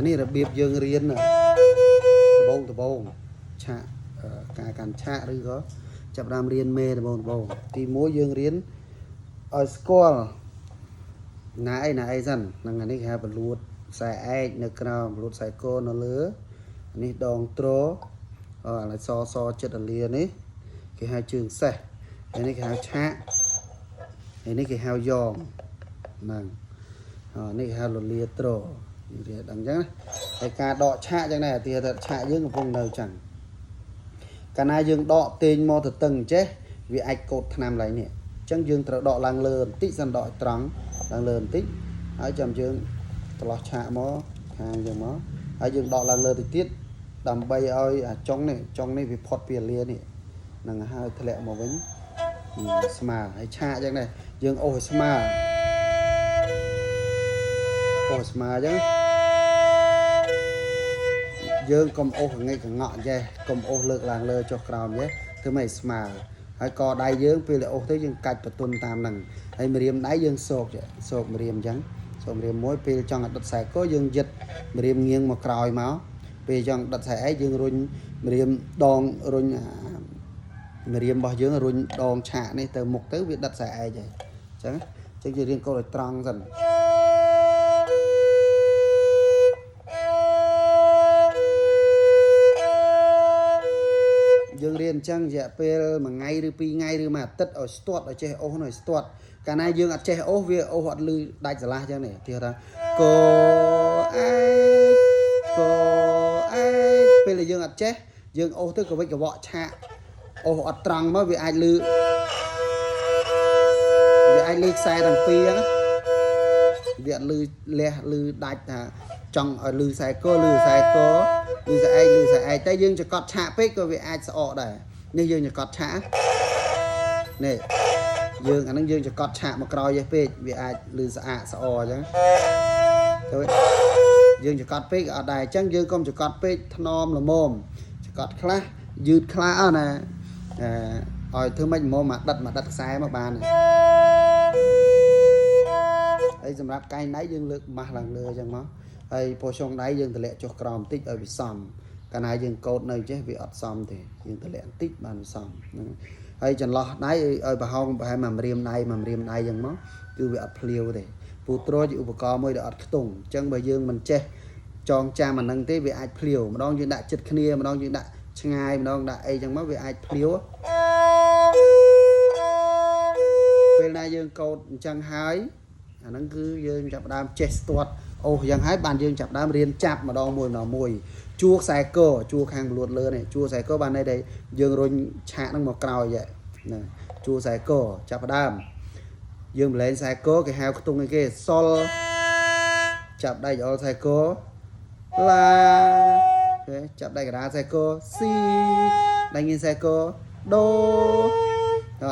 នេះរបៀបយើងរៀនដំបូងឆាកការកាន់ឆាកឬក៏ចាប់ដើមរៀនមេដំបូងទី1យើងរៀនឲ្យស្គាល់ណាអីសិនហ្នឹងអានេះគេហៅបលួតខ្សែឯកនៅក្រោមបលួតខ្សែកនៅលើនេះដងត្រឥឡូវសចិត្តអលានេះគេហៅជើងសេះហើយនេះគេហៅឆាកហើយនេះគេហៅយ៉ងហ្នឹងនេះគេហៅលលាត្ររៀនដឹងអញ្ចឹងណាហើយការដកឆាកអញ្ចឹងដែរទីថាឆាកយើងកំពុងនៅអញ្ចឹងកាលណាយើងដកទាញមកទៅតឹងចេះវាអាចកូតថ្នាំឡើងនេះអញ្ចឹងយើងត្រូវដកឡើងលើបន្តិចសិនដកឲ្យត្រង់ឡើងលើបន្តិចហើយចាំយើងត្រឡោះឆាកមកខាងយើងមកហើយយើងដកឡើងលើទៅទៀតដើម្បីឲ្យអាចុងនេះវាផុតពីលានេះនឹងហើយធ្លាក់មកវិញស្មើហើយឆាកអញ្ចឹងដែរយើងអូសឲ្យស្មើអញ្ចឹងយើងកុំអូសកងែកកងក់ចេះកុំអូសលើកឡើងលើចុះក្រោមចេះធ្វើម៉េចស្មើហើយកដៃយើងពេលអូសទៅយើងកាច់បន្ទន់តាមហ្នឹងហើយម្រាមដៃយើងសោកម្រាមអញ្ចឹងសោកម្រាមមួយពេលចង់ដុតខ្សែកយើងយឹតម្រាមងាងមកក្រោយមកពេលចង់ដុតខ្សែឯកយើងរុញម្រាមដងរុញម្រាមរបស់យើងរុញដងឆាកនេះទៅមុខទៅវាដុតខ្សែឯកហើយអញ្ចឹងយើងរៀនកូនឲ្យត្រង់សិនយើងរៀនអញ្ចឹងរយៈពេល1ថ្ងៃឬ2ថ្ងៃឬមួយអាទិត្យឲ្យស្ទាត់ឲ្យចេះអូសឲ្យស្ទាត់កាលណាយើងអត់ចេះអូសវាអូសអត់លឺដាច់ស្រឡះអញ្ចឹងនេះទីថាកអែកពេលយើងអត់ចេះយើងអូសទៅកវិចកវក់ឆាកអូសអត់ត្រង់មកវាអាចលឺខ្សែទាំងពីរហ្នឹងវាអត់លឺលះលឺដាច់ថាចង់ឲ្យលឺខ្សែកលឺខ្សែកលឺខ្សែឯកតែយើងចកត់ឆាកពេកក៏វាអាចស្អកដែរនេះយើងចកត់ឆាកនេះយើងអាហ្នឹងយើងចកត់ឆាកមកក្រោយពេកវាអាចលឺស្អាតស្អអញ្ចឹងទៅយើងចកត់ពេកក៏អត់ដែរអញ្ចឹងយើងកុំចកត់ពេកថ្នមល្មមចកត់ខ្លះយឺតខ្លះអស់ណាឲ្យធ្វើម៉េចមកដិតខ្សែមកបានហើយសម្រាប់កែងដៃយើងលើកម៉ាស់ឡើងលើអញ្ចឹងមកហើយពោះចុងដៃយើងតម្លាក់ចុះក្រោមបន្តិចឲ្យវាសមកាលណាយើងកោតនៅចេះវាអត់សមទេយើងតម្លាក់បន្តិចបានសមហ្នឹងហើយចន្លោះដៃឲ្យប្រហោងប្រហែល1ម្រាមដៃអញ្ចឹងមកគឺវាអត់ភ្លាវទេពូត្រួយជាឧបករណ៍មួយដែលអត់ខ្ទង់អញ្ចឹងបើយើងមិនចេះចងចាំអាហ្នឹងទេវាអាចភ្លាវម្ដងយើងដាក់ចិត្តគ្នាម្ដងយើងដាក់ឆ្ងាយម្ដងដាក់អីអញ្ចឹងមកវាអាចភ្លាវពេលណាយើងកោតអញ្ចឹងហើយអាហ្នឹងគឺយើងចាប់ដើមចេះស្ទាត់អូសយ៉ាងហើយបានយើងចាប់ដើមរៀនចាប់ម្ដងមួយជួខ្សែកជួខាងបលួតលើនេះជួខ្សែកបានន័យថាយើងរុញឆាកហ្នឹងមកក្រោយណាជួខ្សែកចាប់ដើមយើងបលែងខ្សែកគេហៅខ្ទង់អីគេសុលចាប់ដៃអល់ខ្សែកឡាគេចាប់ដៃកណ្ដាលខ្សែកស៊ីដៃងាយខ្សែកដូ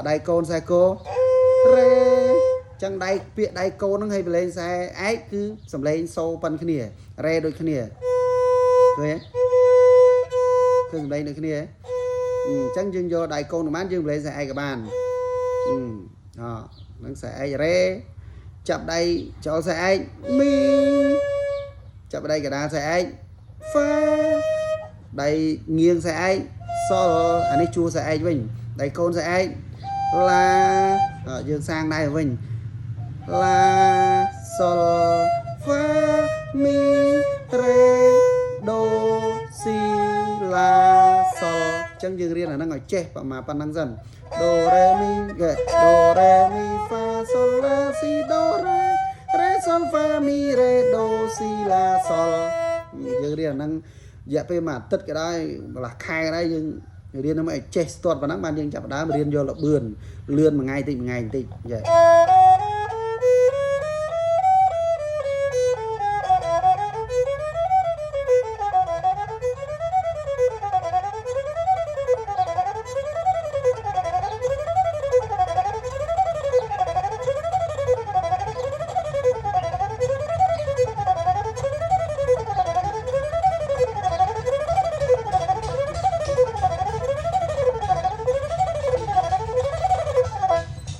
ដៃកូនខ្សែករេចឹងដៃពាក្យដៃកូនហ្នឹងឲ្យបលែងខ្សែឯកគឺសំឡេងសូប៉ុនគ្នារេដូចគ្នាឃើញសំឡេងដូចគ្នាអញ្ចឹងយើងយកដៃកូនបានយើងបលែងខ្សែឯកក៏បានហ្នឹងខ្សែឯករេចាប់ដៃចោលខ្សែឯកមីចាប់ដៃកណ្ដាលខ្សែឯកហ្វាដៃងាងខ្សែឯកសុលអានេះជួខ្សែឯកវិញដៃកូនខ្សែឯកឡាយើងសាងដៃវិញឡាសុលហ្វាមីរេដូស៊ីឡាសុលអញ្ចឹងយើងរៀនអាហ្នឹងឲ្យចេះប្រហែលប៉ុណ្ណឹងសិនដូរ៉េមីហ្វាសុលឡាស៊ីដូរ៉េសុលហ្វាមីរេដូស៊ីឡាសុលយើងរៀនអាហ្នឹងរយៈពេលមួយអាទិត្យក៏ដោយកន្លះខែក៏ដោយយើងរៀនហ្នឹងឲ្យចេះស្ទាត់ប៉ុណ្ណឹងបានយើងចាប់ដើមរៀនយកលបឿនលឿនមួយថ្ងៃបន្តិចចា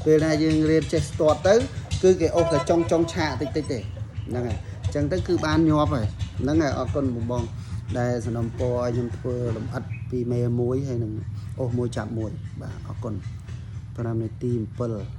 ពេលណាយើងរៀនចេះស្ទាត់ទៅគឺគេអូសតែចុងឆាកតិចទេហ្នឹងហើយអញ្ចឹងទៅគឺបានញាប់ហើយ ហ្នឹងហើយអរគុណបងដែលសំណពរឲ្យខ្ញុំធ្វើលំអិតពីមេ1ហើយនឹងអូស1ចាប់1បាទអរគុណ5នាទី7